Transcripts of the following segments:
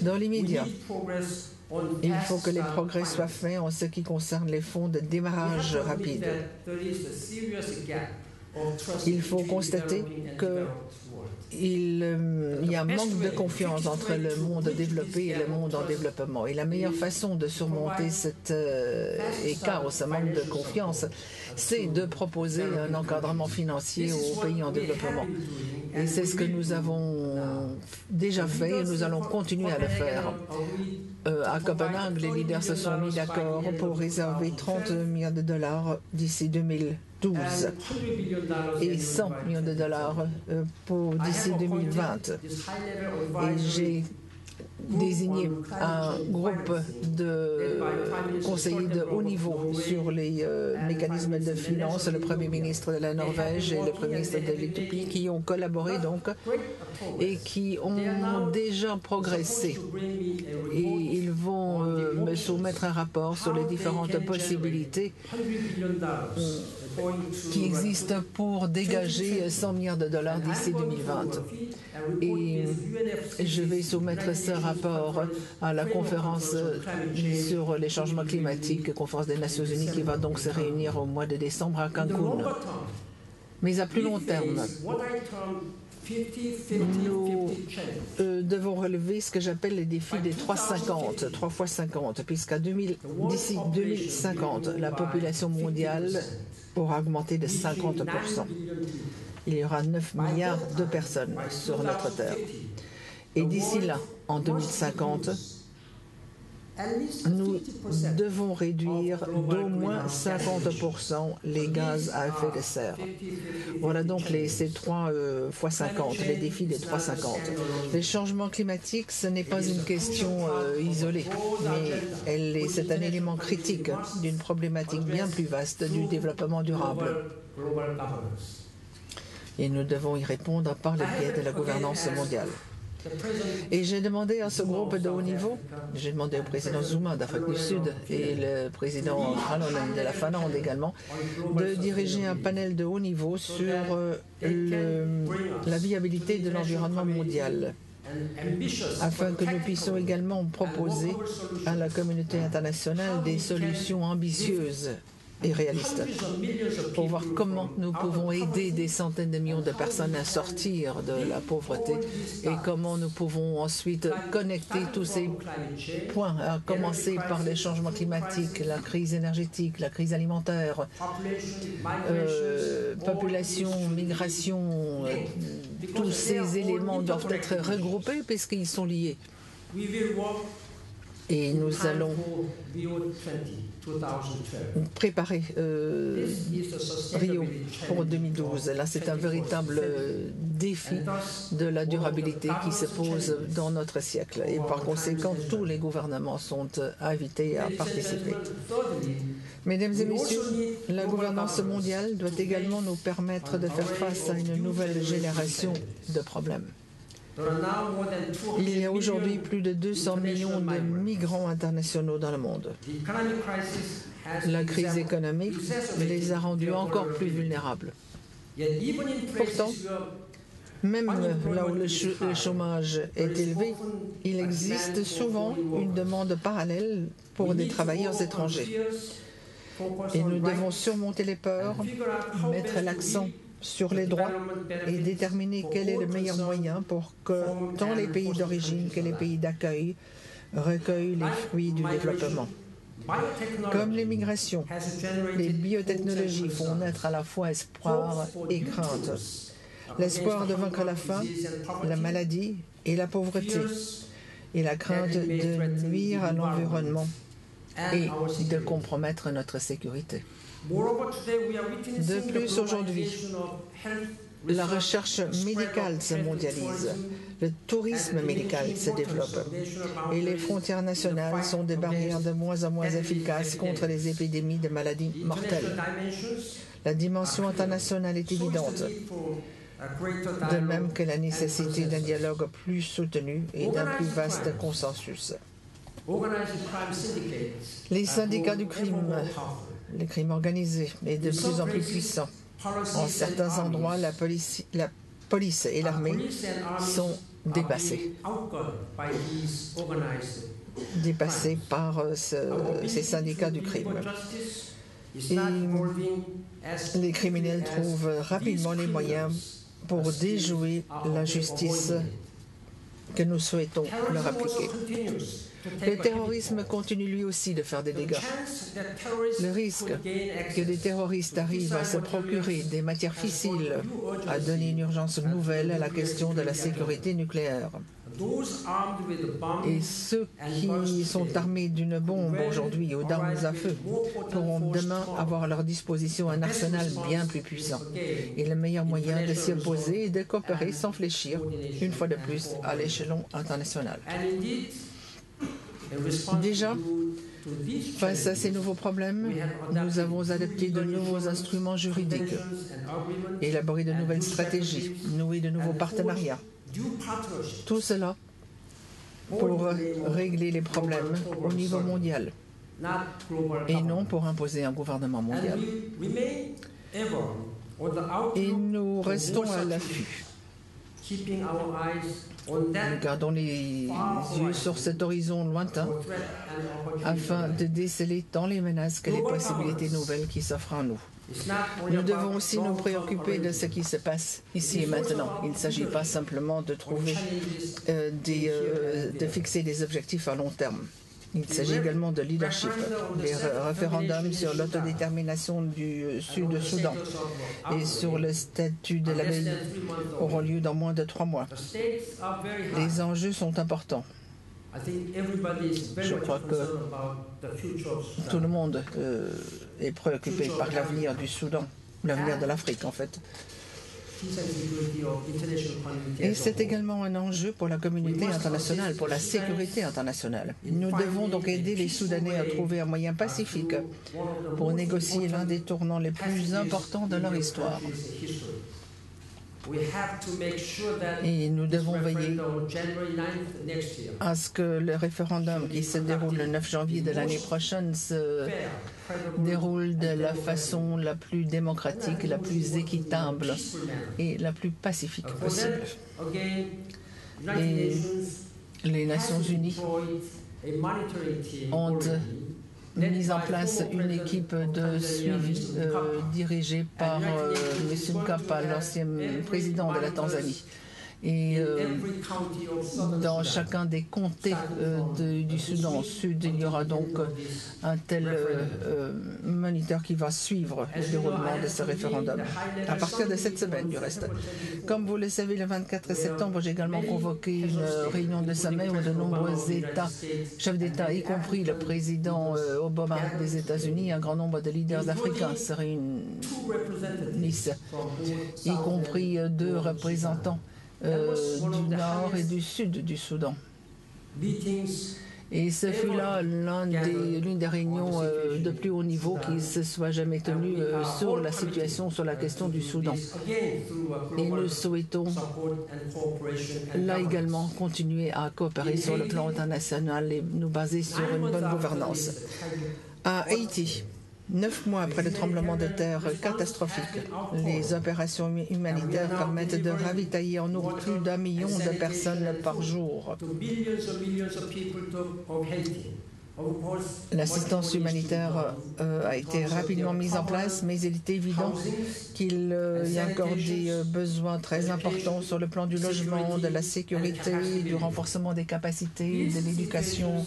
Dans l'immédiat, il faut que les progrès soient faits en ce qui concerne les fonds de démarrage rapide. Il faut constater qu'il y a un manque de confiance entre le monde développé et le monde en développement. Et la meilleure façon de surmonter cet écart ou ce manque de confiance, c'est de proposer un encadrement financier aux pays en développement. Et c'est ce que nous avons déjà fait et nous allons continuer à le faire. À Copenhague, les leaders se sont mis d'accord pour réserver 30 millions de dollars d'ici 2012 et 100 millions de dollars d'ici 2020. Et j'ai désigné un groupe de conseillers de haut niveau sur les mécanismes de finances, le Premier ministre de la Norvège et le Premier ministre de l'Éthiopie, qui ont collaboré donc et qui ont déjà progressé. Et ils vont me soumettre un rapport sur les différentes possibilités qui existent pour dégager 100 milliards de dollars d'ici 2020. Et je vais soumettre ce rapport à la conférence sur les changements climatiques, conférence des Nations Unies, qui va donc se réunir au mois de décembre à Cancun. Mais à plus long terme, nous devons relever ce que j'appelle les défis des 3,50, 3 fois 50, d'ici 2050, la population mondiale aura augmenté de 50%. Il y aura 9 milliards de personnes sur notre Terre. Et d'ici là, en 2050, nous devons réduire d'au moins 50% les gaz à effet de serre. Voilà donc ces 3 fois 50, les défis des 3,50. Les changements climatiques, ce n'est pas une question isolée, mais c'est un élément critique d'une problématique bien plus vaste du développement durable. Et nous devons y répondre par le biais de la gouvernance mondiale. Et j'ai demandé à ce groupe de haut niveau, j'ai demandé au président Zuma d'Afrique du Sud et le président Halonen de la Finlande également, de diriger un panel de haut niveau sur la viabilité de l'environnement mondial, afin que nous puissions également proposer à la communauté internationale des solutions ambitieuses et réaliste pour voir comment nous pouvons aider des centaines de millions de personnes à sortir de la pauvreté et comment nous pouvons ensuite connecter tous ces points, à commencer par les changements climatiques, la crise énergétique, la crise alimentaire, population, migration, tous ces éléments doivent être regroupés puisqu'ils sont liés. Et nous allons préparer Rio pour 2012. Là, c'est un véritable défi de la durabilité qui se pose dans notre siècle. Et par conséquent, tous les gouvernements sont invités à participer. Mesdames et messieurs, la gouvernance mondiale doit également nous permettre de faire face à une nouvelle génération de problèmes. Il y a aujourd'hui plus de 200 millions de migrants internationaux dans le monde. La crise économique les a rendus encore plus vulnérables. Pourtant, même là où le chômage est élevé, il existe souvent une demande parallèle pour des travailleurs étrangers. Et nous devons surmonter les peurs, mettre l'accent sur les droits et déterminer quel est le meilleur moyen pour que tant les pays d'origine que les pays d'accueil recueillent les fruits du développement. Comme les migrations, les biotechnologies font naître à la fois espoir et crainte. L'espoir de vaincre la faim, la maladie et la pauvreté, et la crainte de nuire à l'environnement et de compromettre notre sécurité. De plus, aujourd'hui, la recherche médicale se mondialise, le tourisme médical se développe et les frontières nationales sont des barrières de moins en moins efficaces contre les épidémies de maladies mortelles. La dimension internationale est évidente, de même que la nécessité d'un dialogue plus soutenu et d'un plus vaste consensus. Les syndicats du crime, les crimes organisés, est de plus en plus puissant. En certains endroits, la police et l'armée sont dépassés par ces syndicats du crime. Et les criminels trouvent rapidement les moyens pour déjouer la justice que nous souhaitons leur appliquer. Le terrorisme continue lui aussi de faire des dégâts. Le risque que des terroristes arrivent à se procurer des matières fissiles a donné une urgence nouvelle à la question de la sécurité nucléaire. Et ceux qui sont armés d'une bombe aujourd'hui ou d'armes à feu pourront demain avoir à leur disposition un arsenal bien plus puissant. Et le meilleur moyen de s'y opposer est de coopérer sans fléchir, une fois de plus, à l'échelon international. Déjà, face à ces nouveaux problèmes, nous avons adopté de nouveaux instruments juridiques, élaboré de nouvelles stratégies, noué de nouveaux partenariats. Tout cela pour régler les problèmes au niveau mondial et non pour imposer un gouvernement mondial. Et nous restons à l'affût. Nous gardons les yeux sur cet horizon lointain afin de déceler tant les menaces que les possibilités nouvelles qui s'offrent à nous. Nous devons aussi nous préoccuper de ce qui se passe ici et maintenant. Il ne s'agit pas simplement de trouver, de fixer des objectifs à long terme. Il s'agit également de leadership. Les référendums sur l'autodétermination du Sud-Soudan et sur le statut de l'abbaye auront lieu dans moins de 3 mois. Les enjeux sont importants. Je crois que tout le monde est préoccupé par l'avenir du Soudan, l'avenir de l'Afrique en fait. Et c'est également un enjeu pour la communauté internationale, pour la sécurité internationale. Nous devons donc aider les Soudanais à trouver un moyen pacifique pour négocier l'un des tournants les plus importants de leur histoire. Et nous devons veiller à ce que le référendum qui se déroule le 9 janvier de l'année prochaine se déroule de la façon la plus démocratique, la plus équitable et la plus pacifique possible. Et les Nations Unies ont mis en place une équipe de suivi dirigée par M. Mkapa, l'ancien président de la Tanzanie. Et dans chacun des comtés du Soudan Sud, il y aura donc un tel moniteur qui va suivre le déroulement de ce référendum, à partir de cette semaine du reste. Comme vous le savez, le 24 septembre, j'ai également convoqué une réunion de sommet où de nombreux chefs d'État, y compris le président Obama des États-Unis, un grand nombre de leaders africains se réunissent, y compris 2 représentants du nord et du sud du Soudan. Et ce fut là l'une des réunions de plus haut niveau qui se soit jamais tenue sur la situation, sur la question du Soudan. Et nous souhaitons là également continuer à coopérer sur le plan international et nous baser sur une bonne gouvernance. À Haïti, 9 mois après le tremblement de terre catastrophique, les opérations humanitaires permettent de ravitailler en eau plus d'1 million de personnes par jour. L'assistance humanitaire a été rapidement mise en place, mais il est évident qu'il y a encore des besoins très importants sur le plan du logement, de la sécurité, du renforcement des capacités, de l'éducation.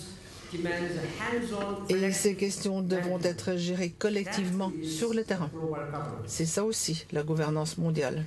Et ces questions devront être gérées collectivement sur le terrain. C'est ça aussi la gouvernance mondiale.